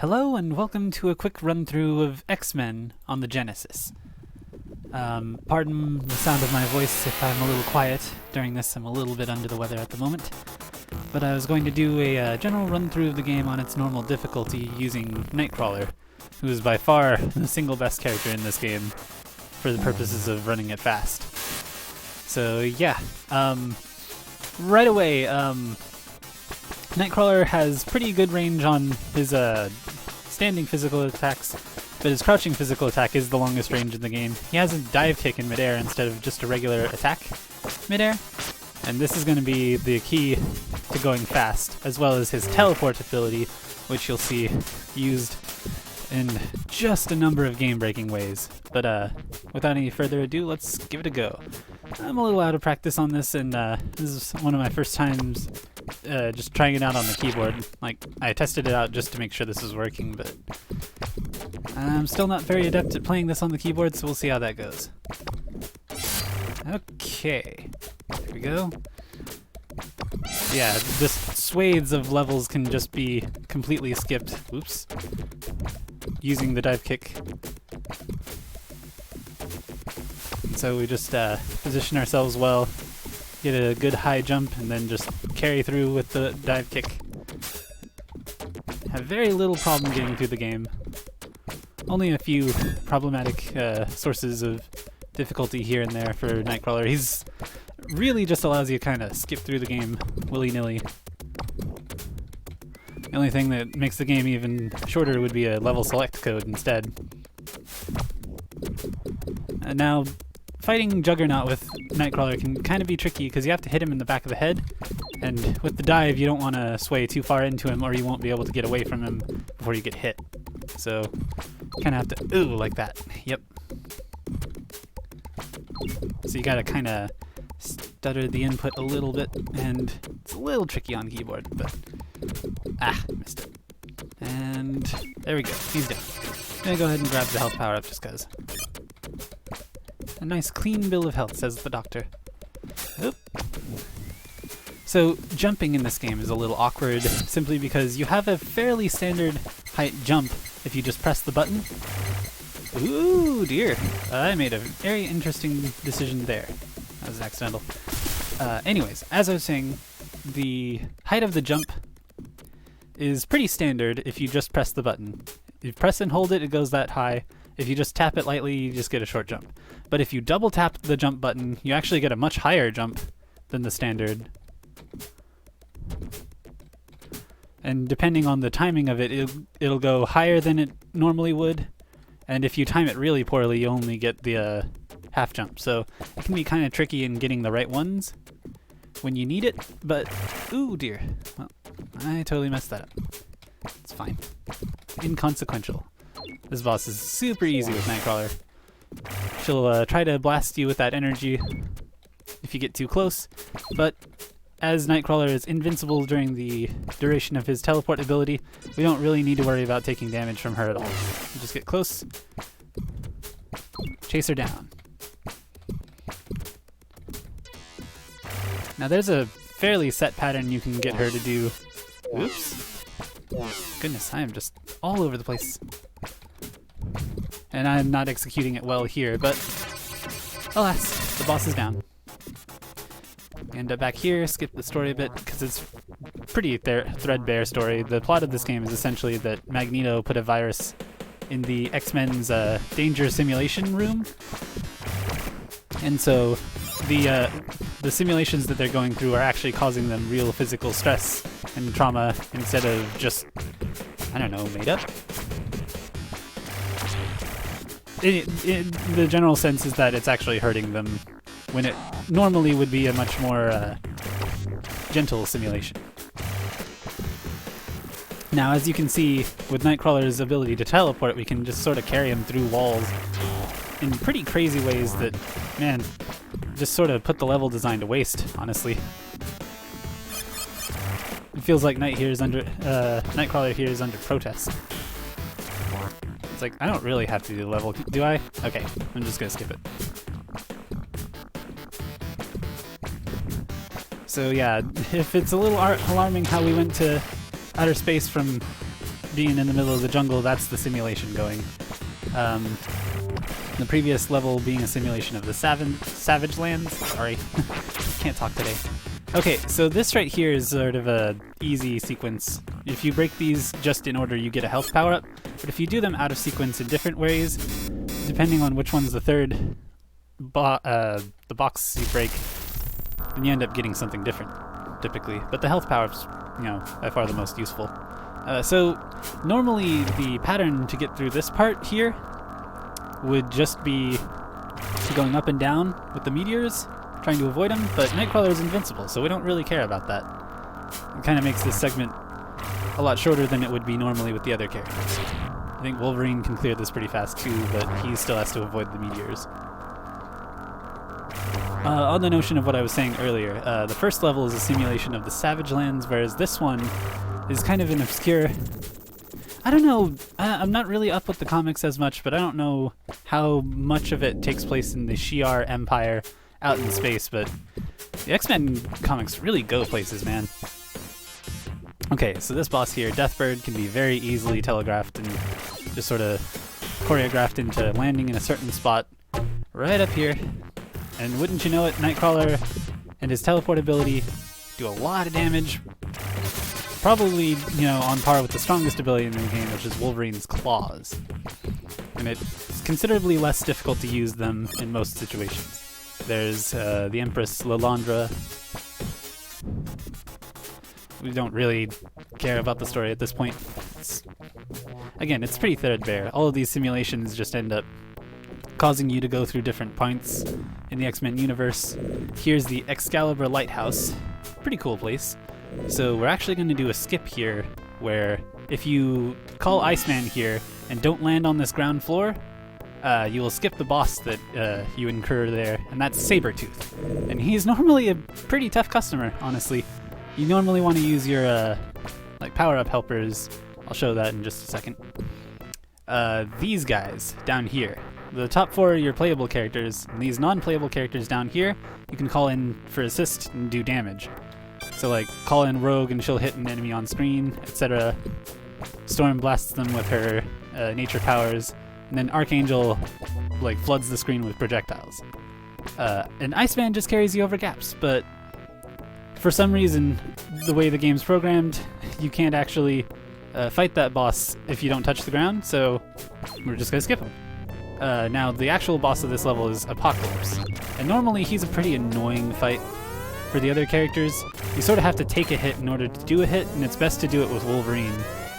Hello and welcome to a quick run-through of X-Men on the Genesis. Pardon the sound of my voice if I'm a little quiet during this. I'm a little bit under the weather at the moment. But I was going to do a general run-through of the game on its normal difficulty using Nightcrawler, who is by far the single best character in this game for the purposes of running it fast. So yeah, right away, Nightcrawler has pretty good range on his standing physical attacks, but his crouching physical attack is the longest range in the game. He has a dive kick in midair instead of just a regular attack midair, and this is going to be the key to going fast, as well as his teleport ability, which you'll see used in just a number of game-breaking ways. But without any further ado, let's give it a go. I'm a little out of practice on this, and this is one of my first times just trying it out on the keyboard. Like, I tested it out just to make sure this is working, but I'm still not very adept at playing this on the keyboard, so we'll see how that goes. Okay, there we go. Yeah, just swathes of levels can just be completely skipped. Oops. Using the dive kick. So we just position ourselves well, get a good high jump, and then just carry through with the dive kick. Have very little problem getting through the game. Only a few problematic sources of difficulty here and there for Nightcrawler. He's really just allows you to kind of skip through the game willy-nilly. The only thing that makes the game even shorter would be a level select code instead. And now, fighting Juggernaut with Nightcrawler can kind of be tricky because you have to hit him in the back of the head, and with the dive you don't want to sway too far into him or you won't be able to get away from him before you get hit. So, kind of have to, ooh, like that. Yep. So you gotta kind of stutter the input a little bit, and it's a little tricky on keyboard, but missed it. And there we go, he's down. I'm gonna go ahead and grab the health power up just cause. A nice clean bill of health, says the doctor. Oop. So jumping in this game is a little awkward simply because you have a fairly standard height jump if you just press the button. Ooh dear, I made a very interesting decision there. That was accidental. Anyways, as I was saying, the height of the jump is pretty standard if you just press the button. If you press and hold it, it goes that high. If you just tap it lightly, you just get a short jump. But if you double tap the jump button, you actually get a much higher jump than the standard. And depending on the timing of it, it'll go higher than it normally would. And if you time it really poorly, you only get the half jump. So it can be kind of tricky in getting the right ones when you need it, but ooh dear. Well, I totally messed that up. It's fine. Inconsequential. This boss is super easy with Nightcrawler. She'll try to blast you with that energy if you get too close, but as Nightcrawler is invincible during the duration of his teleport ability, we don't really need to worry about taking damage from her at all. You just get close, chase her down. Now there's a fairly set pattern you can get her to do. Oops. Goodness, I am just all over the place. And I'm not executing it well here, but alas, the boss is down. End up back here, skip the story a bit, because it's pretty threadbare story. The plot of this game is essentially that Magneto put a virus in the X-Men's danger simulation room. And so the simulations that they're going through are actually causing them real physical stress and trauma instead of just, I don't know, made up. The general sense is that it's actually hurting them when it normally would be a much more gentle simulation. Now, as you can see, with Nightcrawler's ability to teleport, we can just sort of carry him through walls in pretty crazy ways that, man, just sort of put the level design to waste, honestly. It feels like Nightcrawler here is under protest. It's like, I don't really have to do the level, do I? Okay, I'm just gonna skip it. So yeah, if it's a little alarming how we went to outer space from being in the middle of the jungle, that's the simulation going. The previous level being a simulation of the Savage Lands. Sorry, can't talk today. Okay, so this right here is sort of a easy sequence. If you break these just in order, you get a health power-up, but if you do them out of sequence in different ways, depending on which one's the third the box you break, then you end up getting something different, typically. But the health power-up's, you know, by far the most useful. So normally the pattern to get through this part here would just be going up and down with the meteors, trying to avoid them, but Nightcrawler is invincible, so we don't really care about that. It kind of makes this segment a lot shorter than it would be normally with the other characters. I think Wolverine can clear this pretty fast too, but he still has to avoid the meteors. On the notion of what I was saying earlier, the first level is a simulation of the Savage Lands, whereas this one is kind of an obscure... I don't know, I'm not really up with the comics as much, but I don't know how much of it takes place in the Shi'ar Empire out in space, but the X-Men comics really go places, man. Okay, so this boss here, Deathbird, can be very easily telegraphed and just sort of choreographed into landing in a certain spot right up here. And wouldn't you know it, Nightcrawler and his teleportability do a lot of damage. Probably, you know, on par with the strongest ability in the game, which is Wolverine's claws. And it's considerably less difficult to use them in most situations. There's the Empress Lilandra. We don't really care about the story at this point. Again, it's pretty threadbare. All of these simulations just end up causing you to go through different points in the X-Men universe. Here's the Excalibur Lighthouse. Pretty cool place. So we're actually going to do a skip here, where if you call Iceman here and don't land on this ground floor, you will skip the boss that you incur there, and that's Sabretooth. And he's normally a pretty tough customer, honestly. You normally want to use your like power-up helpers. I'll show that in just a second. These guys down here. The top four are your playable characters, and these non-playable characters down here, you can call in for assist and do damage. So like, call in Rogue and she'll hit an enemy on screen, etc. Storm blasts them with her nature powers, and then Archangel like floods the screen with projectiles. And Iceman just carries you over gaps, but for some reason, the way the game's programmed, you can't actually fight that boss if you don't touch the ground, so we're just gonna skip him. Now, the actual boss of this level is Apocalypse, and normally he's a pretty annoying fight. For the other characters, you sort of have to take a hit in order to do a hit, and it's best to do it with Wolverine.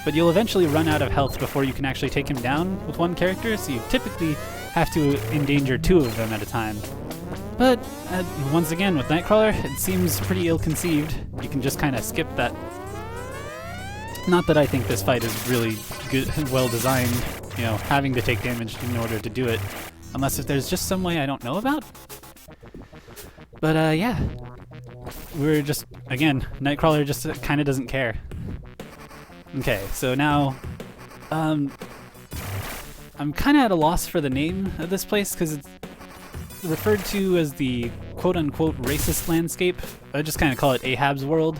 But you'll eventually run out of health before you can actually take him down with one character, so you typically have to endanger two of them at a time. But, once again, with Nightcrawler, it seems pretty ill-conceived. You can just kind of skip that. Not that I think this fight is really good, well-designed, you know, having to take damage in order to do it. Unless if there's just some way I don't know about. But, yeah. We're just, again, Nightcrawler just kind of doesn't care. Okay, so now, I'm kind of at a loss for the name of this place, because it's referred to as the quote-unquote racist landscape. I just kind of call it Ahab's world.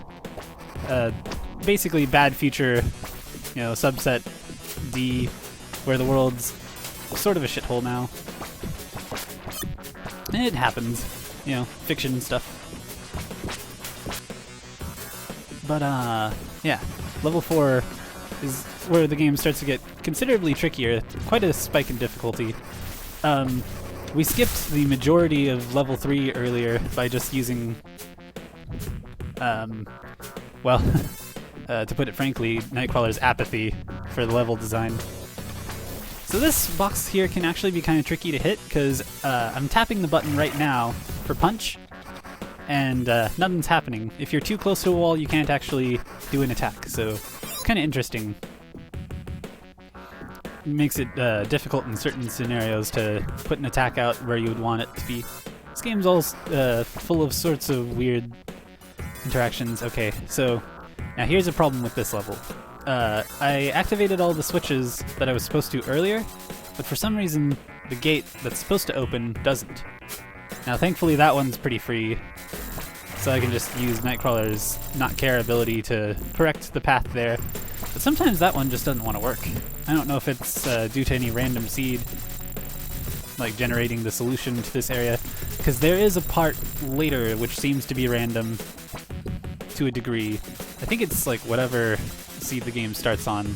Basically bad future, you know, subset D, where the world's sort of a shithole now. And it happens, you know, fiction stuff. But, yeah, level 4 is where the game starts to get considerably trickier, quite a spike in difficulty. We skipped the majority of level 3 earlier by just using, well, to put it frankly, Nightcrawler's apathy for the level design. So this box here can actually be kind of tricky to hit, because I'm tapping the button right now for punch, and nothing's happening. If you're too close to a wall, you can't actually do an attack, so it's kind of interesting. It makes it difficult in certain scenarios to put an attack out where you would want it to be. This game's all full of sorts of weird interactions. Okay, so now here's a problem with this level. I activated all the switches that I was supposed to earlier, but for some reason the gate that's supposed to open doesn't. Now thankfully that one's pretty free, so I can just use Nightcrawler's not care ability to correct the path there. But sometimes that one just doesn't want to work. I don't know if it's due to any random seed like generating the solution to this area, because there is a part later which seems to be random to a degree. I think it's like whatever seed the game starts on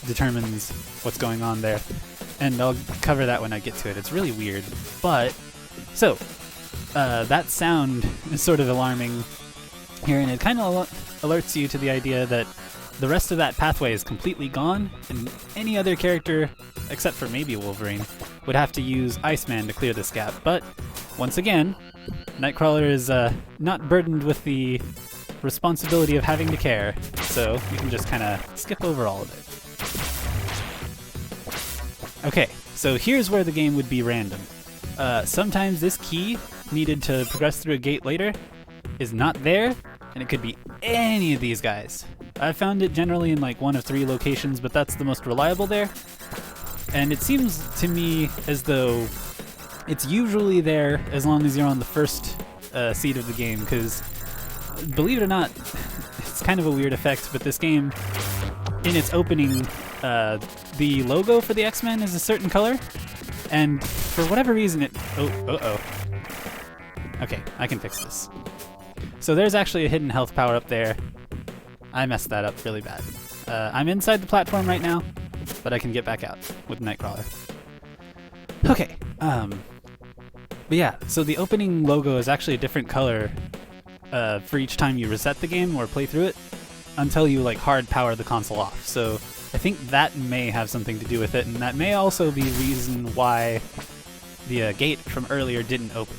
determines what's going on there, and I'll cover that when I get to it. It's really weird. But so that sound is sort of alarming here, and it kind of alerts you to the idea that the rest of that pathway is completely gone, and any other character, except for maybe Wolverine, would have to use Iceman to clear this gap. But once again, Nightcrawler is not burdened with the responsibility of having to care, so you can just kind of skip over all of it. Okay, so here's where the game would be random. Sometimes this key needed to progress through a gate later is not there, and it could be any of these guys. I found it generally in like one of 3 locations, but that's the most reliable there. And it seems to me as though it's usually there as long as you're on the first seed of the game, because believe it or not, it's kind of a weird effect, but this game, in its opening, the logo for the X-Men is a certain color, and for whatever reason it... Okay, I can fix this. So there's actually a hidden health power up there. I messed that up really bad. I'm inside the platform right now, but I can get back out with Nightcrawler. Okay, but yeah, so the opening logo is actually a different color for each time you reset the game or play through it until you like hard power the console off. So I think that may have something to do with it, and that may also be the reason why the gate from earlier didn't open.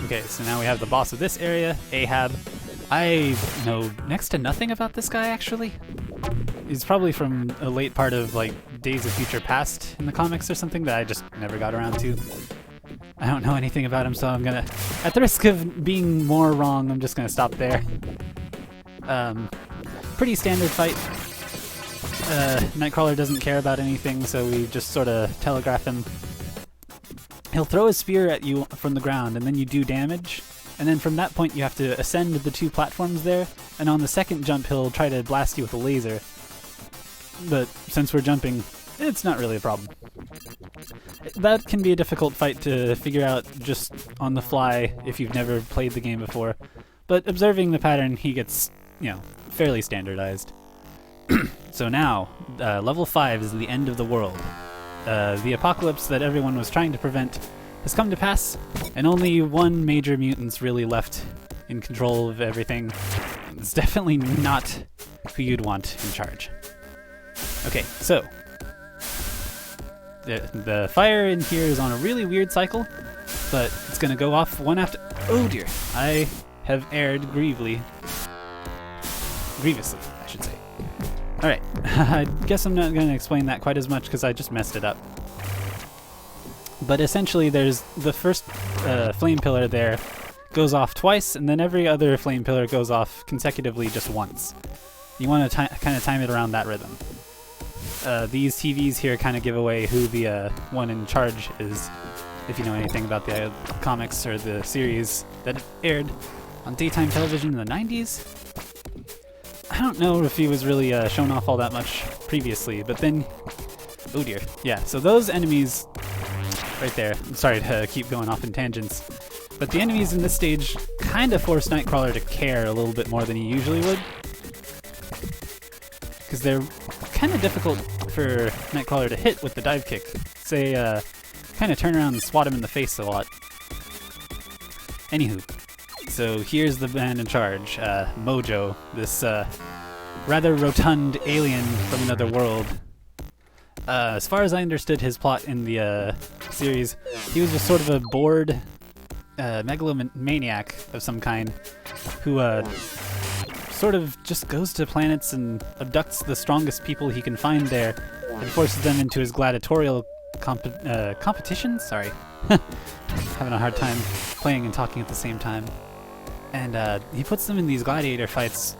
Okay, so now we have the boss of this area, Ahab. I know next to nothing about this guy, actually. He's probably from a late part of like Days of Future Past in the comics or something that I just never got around to. I don't know anything about him, so I'm gonna, at the risk of being more wrong, I'm just gonna stop there. Pretty standard fight. Nightcrawler doesn't care about anything, so we just sort of telegraph him. He'll throw his spear at you from the ground, and then you do damage. And then from that point you have to ascend the 2 platforms there, and on the second jump he'll try to blast you with a laser. But since we're jumping, it's not really a problem. That can be a difficult fight to figure out just on the fly if you've never played the game before, but observing the pattern he gets, you know, fairly standardized. So now, level 5 is the end of the world. The apocalypse that everyone was trying to prevent has come to pass, and only one major mutant's really left in control of everything. It's definitely not who you'd want in charge. Okay, so the fire in here is on a really weird cycle, but it's gonna go off one after... Oh dear, I have erred grievously, I should say. Alright, I guess I'm not gonna explain that quite as much because I just messed it up. But essentially there's the first flame pillar there goes off twice, and then every other flame pillar goes off consecutively just once. You want to kind of time it around that rhythm. These TVs here kind of give away who the one in charge is, if you know anything about the comics or the series that aired on daytime television in the 90s. I don't know if he was really shown off all that much previously, but then... Oh dear. Yeah, so those enemies right there. I'm sorry to keep going off in tangents, but the enemies in this stage kind of force Nightcrawler to care a little bit more than he usually would, because they're kind of difficult for Nightcrawler to hit with the dive kick. Say, kind of turn around and swat him in the face a lot. Anywho, so here's the man in charge, Mojo, this rather rotund alien from another world. As far as I understood his plot in the series, he was just sort of a bored megalomaniac of some kind who sort of just goes to planets and abducts the strongest people he can find there and forces them into his gladiatorial competition? Sorry. Having a hard time playing and talking at the same time. And he puts them in these gladiator fights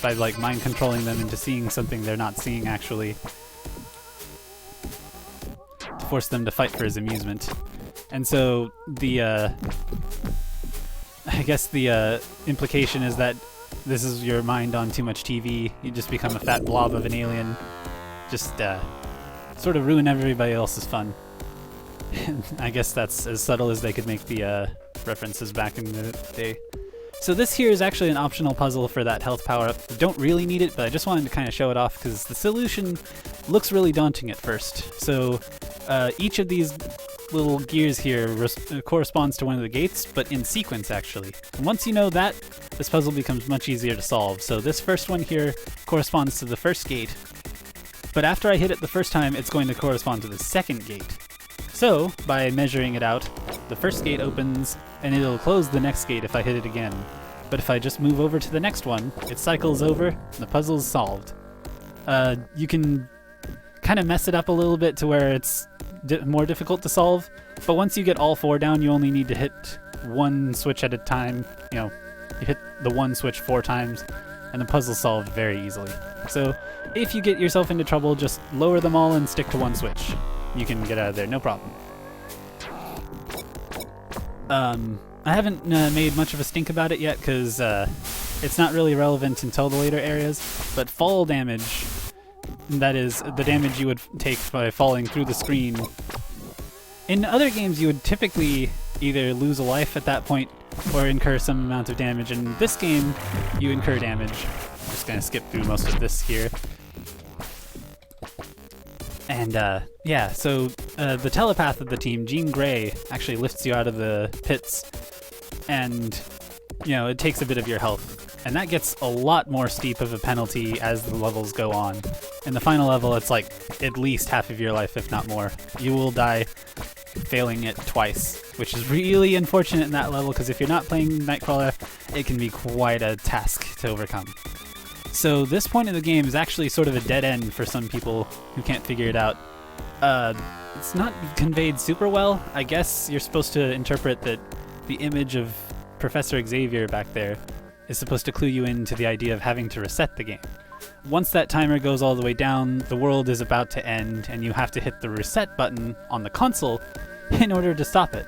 by like mind controlling them into seeing something they're not seeing actually, to force them to fight for his amusement. And so the I guess the implication is that this is your mind on too much TV. You just become a fat blob of an alien. Just sort of ruin everybody else's fun. I guess that's as subtle as they could make the references back in the day. So this here is actually an optional puzzle for that health power-up. You don't really need it, but I just wanted to kind of show it off because the solution looks really daunting at first. So each of these little gears here corresponds to one of the gates, but in sequence actually. And once you know that, this puzzle becomes much easier to solve. So this first one here corresponds to the first gate, but after I hit it the first time, it's going to correspond to the second gate. So, by measuring it out, the first gate opens, and it'll close the next gate if I hit it again. But if I just move over to the next one, it cycles over, and the puzzle's solved. You can kind of mess it up a little bit to where it's more difficult to solve, but once you get all 4 down, you only need to hit one switch at a time. You know, you hit the one switch 4 times, and the puzzle's solved very easily. So, if you get yourself into trouble, just lower them all and stick to one switch. You can get out of there, no problem. I haven't made much of a stink about it yet because it's not really relevant until the later areas, but fall damage, that is, the damage you would take by falling through the screen. In other games, you would typically either lose a life at that point or incur some amount of damage. In this game, you incur damage. I'm just going to skip through most of this here. And yeah, so the telepath of the team, Jean Grey, actually lifts you out of the pits, and you know, it takes a bit of your health, and that gets a lot more steep of a penalty as the levels go on. In the final level, it's like at least half of your life, if not more. You will die failing it twice, which is really unfortunate in that level, because if you're not playing Nightcrawler, it can be quite a task to overcome. So this point of the game is actually sort of a dead end for some people who can't figure it out. It's not conveyed super well. I guess you're supposed to interpret that the image of Professor Xavier back there is supposed to clue you into the idea of having to reset the game. Once that timer goes all the way down, the world is about to end, and you have to hit the reset button on the console in order to stop it.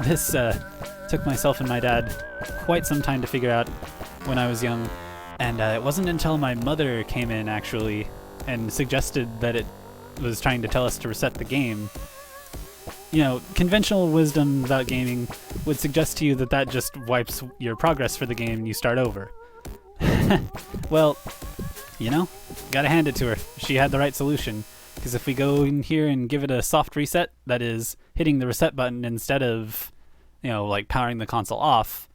This took myself and my dad quite some time to figure out when I was young. And it wasn't until my mother came in, actually, and suggested that it was trying to tell us to reset the game. You know, conventional wisdom about gaming would suggest to you that that just wipes your progress for the game and you start over. Well, you know, gotta hand it to her. She had the right solution. Because if we go in here and give it a soft reset, that is, hitting the reset button instead of, you know, like powering the console off,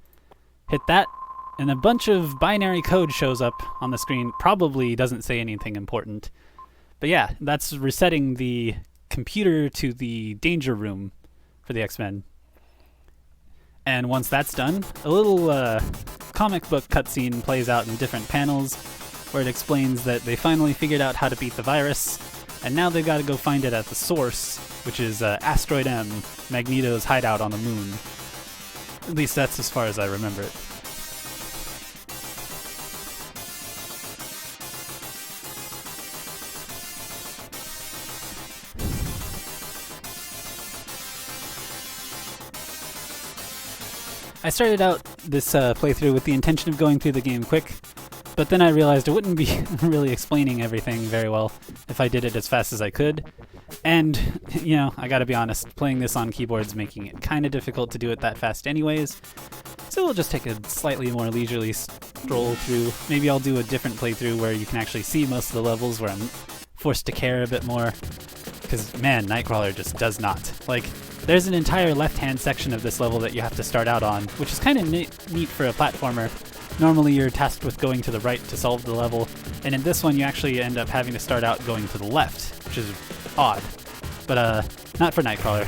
hit that, and a bunch of binary code shows up on the screen. Probably doesn't say anything important. But yeah, that's resetting the computer to the danger room for the X-Men. And once that's done, a little comic book cutscene plays out in different panels where it explains that they finally figured out how to beat the virus, and now they've got to go find it at the source, which is Asteroid M, Magneto's hideout on the moon. At least that's as far as I remember it. I started out this playthrough with the intention of going through the game quick, but then I realized it wouldn't be really explaining everything very well if I did it as fast as I could. And, you know, I gotta be honest, playing this on keyboard's making it kinda difficult to do it that fast anyways, so we'll just take a slightly more leisurely stroll through. Maybe I'll do a different playthrough where you can actually see most of the levels, where I'm forced to care a bit more, because, man, Nightcrawler just does not. Like, there's an entire left-hand section of this level that you have to start out on, which is kind of neat for a platformer. Normally you're tasked with going to the right to solve the level, and in this one you actually end up having to start out going to the left, which is odd. But not for Nightcrawler.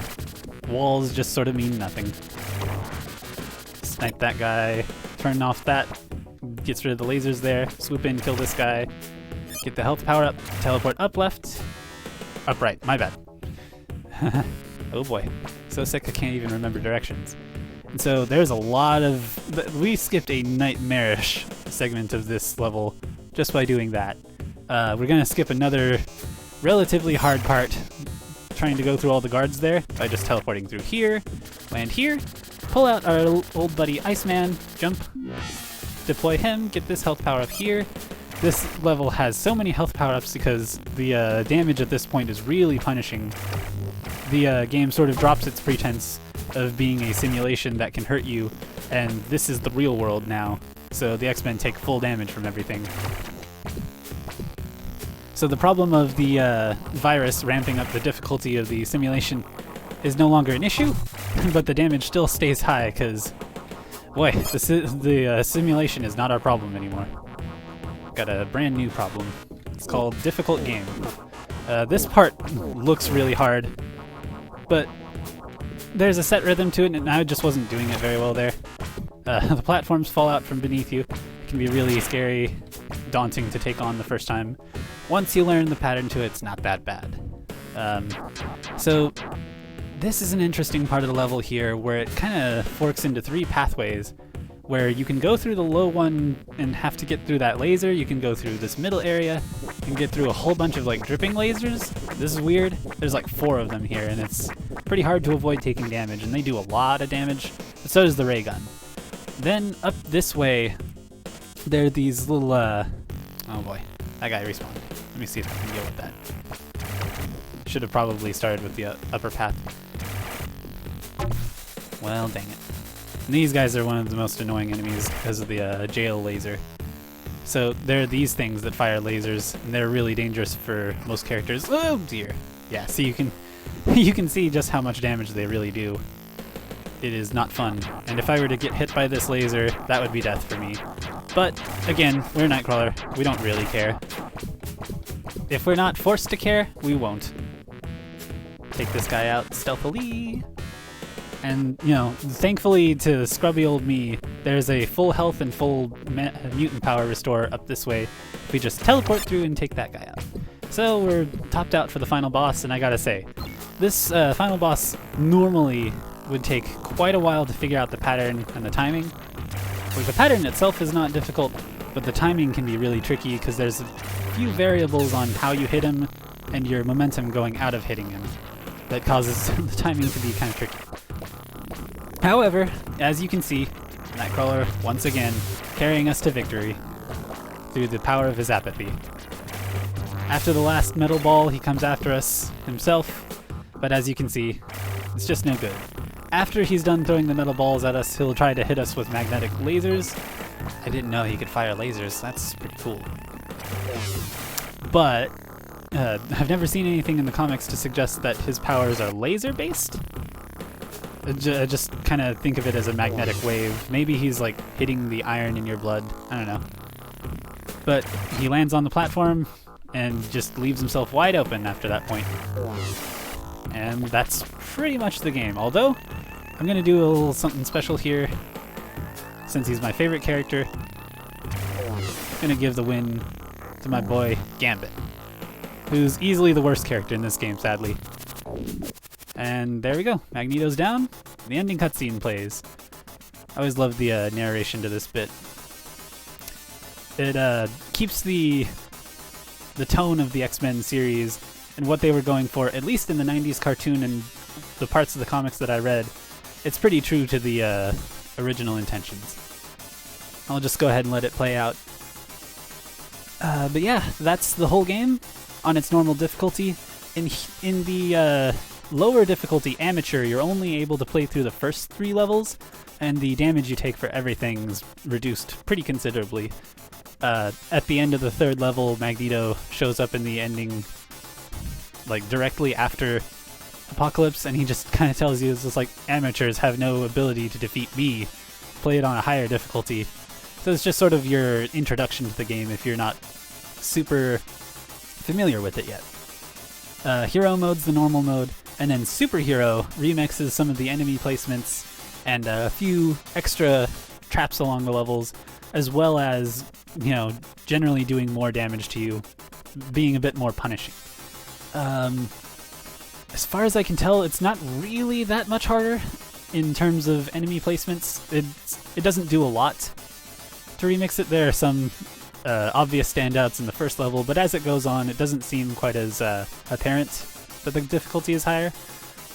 Walls just sort of mean nothing. Snipe that guy, turn off that, gets rid of the lasers there, swoop in, kill this guy, get the health power up, teleport up left, up right, my bad. Oh boy, so sick I can't even remember directions. And so there's a lot of... We skipped a nightmarish segment of this level just by doing that. We're going to skip another relatively hard part, trying to go through all the guards there, by just teleporting through here, land here, pull out our old buddy Iceman, jump, deploy him, get this health power up here. This level has so many health power-ups because the damage at this point is really punishing. The game sort of drops its pretense of being a simulation that can hurt you, and this is the real world now, so the X-Men take full damage from everything. So the problem of the virus ramping up the difficulty of the simulation is no longer an issue, but the damage still stays high because, boy, the simulation is not our problem anymore. Got a brand new problem. It's called difficult game. This part looks really hard, but there's a set rhythm to it, and I just wasn't doing it very well there. The platforms fall out from beneath you. It can be really scary, daunting to take on the first time. Once you learn the pattern to it, it's not that bad. So this is an interesting part of the level here where it kind of forks into 3 pathways, where you can go through the low one and have to get through that laser. You can go through this middle area. You can get through a whole bunch of like dripping lasers. This is weird. There's like 4 of them here, and it's pretty hard to avoid taking damage, and they do a lot of damage, but so does the ray gun. Then up this way, there are these little, oh boy, that guy respawned. Let me see if I can deal with that. Should have probably started with the upper path. Well, dang it. And these guys are one of the most annoying enemies because of the jail laser. So there are these things that fire lasers, and they're really dangerous for most characters. Oh dear. Yeah, so you can see just how much damage they really do. It is not fun. And if I were to get hit by this laser, that would be death for me. But again, we're Nightcrawler. We don't really care. If we're not forced to care, we won't. Take this guy out stealthily. And, you know, thankfully to scrubby old me, there's a full health and full mutant power restore up this way. We just teleport through and take that guy out. So we're topped out for the final boss, and I gotta say, this final boss normally would take quite a while to figure out the pattern and the timing. Like, the pattern itself is not difficult, but the timing can be really tricky because there's a few variables on how you hit him and your momentum going out of hitting him that causes the timing to be kind of tricky. However, as you can see, Nightcrawler, once again, carrying us to victory through the power of his apathy. After the last metal ball, he comes after us himself, but as you can see, it's just no good. After he's done throwing the metal balls at us, he'll try to hit us with magnetic lasers. I didn't know he could fire lasers. That's pretty cool. But I've never seen anything in the comics to suggest that his powers are laser-based. I just kind of think of it as a magnetic wave. Maybe he's like hitting the iron in your blood. I don't know. But he lands on the platform and just leaves himself wide open after that point. And that's pretty much the game. Although, I'm going to do a little something special here. Since he's my favorite character, I'm going to give the win to my boy Gambit, who's easily the worst character in this game, sadly. And there we go. Magneto's down. The ending cutscene plays. I always love the narration to this bit. It keeps the tone of the X-Men series and what they were going for, at least in the 90s cartoon and the parts of the comics that I read. It's pretty true to the original intentions. I'll just go ahead and let it play out. But yeah, that's the whole game on its normal difficulty. In the lower difficulty, Amateur, you're only able to play through the first 3 levels, and the damage you take for everything's reduced pretty considerably. At the end of the 3rd level, Magneto shows up in the ending, like directly after Apocalypse, and he just kind of tells you, it's just like, amateurs have no ability to defeat me. Play it on a higher difficulty. So it's just sort of your introduction to the game if you're not super familiar with it yet. Hero mode's the normal mode, and then Superhero remixes some of the enemy placements and a few extra traps along the levels, as well as, you know, generally doing more damage to you, being a bit more punishing. As far as I can tell, it's not really that much harder in terms of enemy placements. It doesn't do a lot to remix it. There are some obvious standouts in the first level, but as it goes on, it doesn't seem quite as apparent that the difficulty is higher.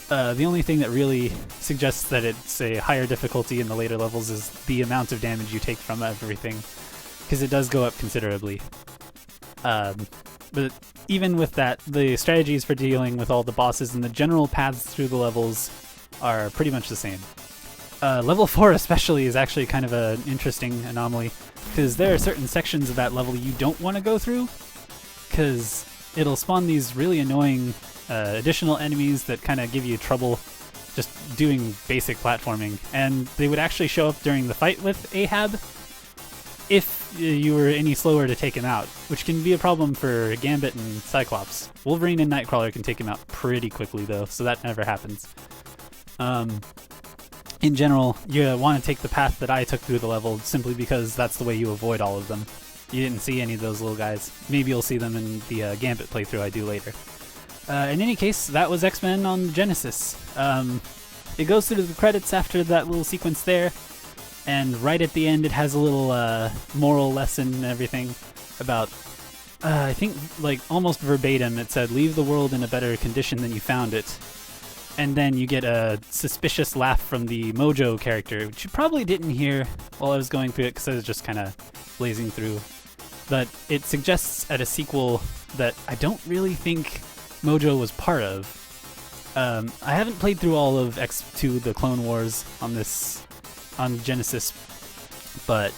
The only thing that really suggests that it's a higher difficulty in the later levels is the amount of damage you take from everything, because it does go up considerably. But even with that, the strategies for dealing with all the bosses and the general paths through the levels are pretty much the same. Level 4 especially is actually kind of an interesting anomaly, because there are certain sections of that level you don't want to go through, because it'll spawn these really annoying additional enemies that kind of give you trouble just doing basic platforming, and they would actually show up during the fight with Ahab if you were any slower to take him out, which can be a problem for Gambit and Cyclops. Wolverine and Nightcrawler can take him out pretty quickly though, so that never happens. In general, you want to take the path that I took through the level simply because that's the way you avoid all of them. You didn't see any of those little guys. Maybe you'll see them in the Gambit playthrough I do later. In any case, that was X-Men on Genesis. It goes through the credits after that little sequence there, and right at the end it has a little moral lesson and everything about, I think like almost verbatim it said, leave the world in a better condition than you found it. And then you get a suspicious laugh from the Mojo character, which you probably didn't hear while I was going through it because I was just kind of blazing through. But it suggests at a sequel that I don't really think Mojo was part of. I haven't played through all of X2, the Clone Wars, on Genesis, but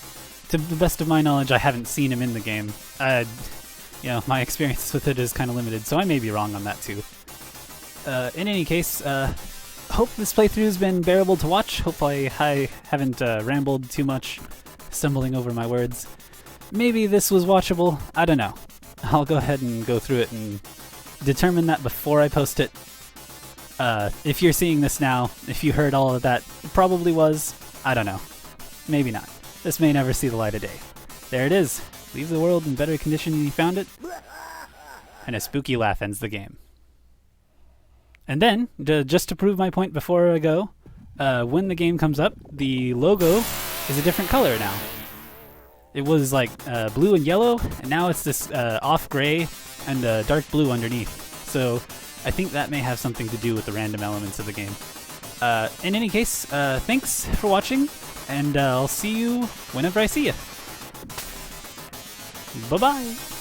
to the best of my knowledge, I haven't seen him in the game. My experience with it is kind of limited, so I may be wrong on that too. In any case, hope this playthrough has been bearable to watch. Hopefully I haven't rambled too much, stumbling over my words. Maybe this was watchable. I don't know. I'll go ahead and go through it and determine that before I post it. If you're seeing this now, if you heard all of that, it probably was. I don't know. Maybe not. This may never see the light of day. There it is. Leave the world in better condition than you found it. And a spooky laugh ends the game. And then, just to prove my point before I go, when the game comes up, the logo is a different color now. It was like blue and yellow, and now it's this off gray and dark blue underneath. So I think that may have something to do with the random elements of the game. In any case, thanks for watching, and I'll see you whenever I see you. Bye-bye!